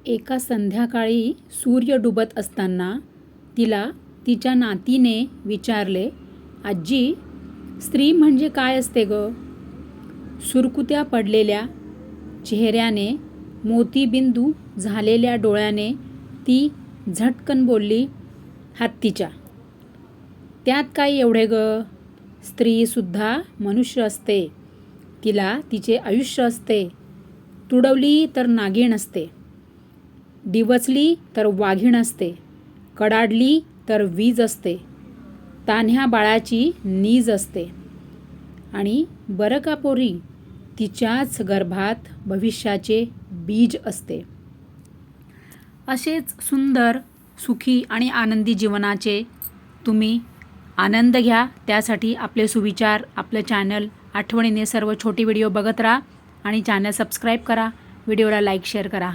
एका संध्याकाळी सूर्य डुबत असताना तिला तिच्या नातीने विचारले, आजी, स्त्री म्हणजे काय असते ग? सुरकुत्या पडलेल्या चेहऱ्याने, मोतीबिंदू झालेल्या डोळ्याने ती झटकन बोलली, हत्तीच्या. त्यात काय एवढे ग? स्त्रीसुद्धा मनुष्य असते. तिला तिचे आयुष्य असते. तुडवली तर नागिण असते, डिवचली तर वाघीण असते, कडाडली तर वीज असते, तान्ह्या बाळाची नीज असते. आणि बरं का पोरी, तिच्याच गर्भात भविष्याचे बीज असते. असेच सुंदर, सुखी आणि आनंदी जीवनाचे तुम्ही आनंद घ्या. त्यासाठी आपले सुविचार, आपलं चॅनल आठवणीने सर्व छोटे व्हिडिओ बघत राहा आणि चॅनल सबस्क्राईब करा. व्हिडिओला लाईक शेअर करा.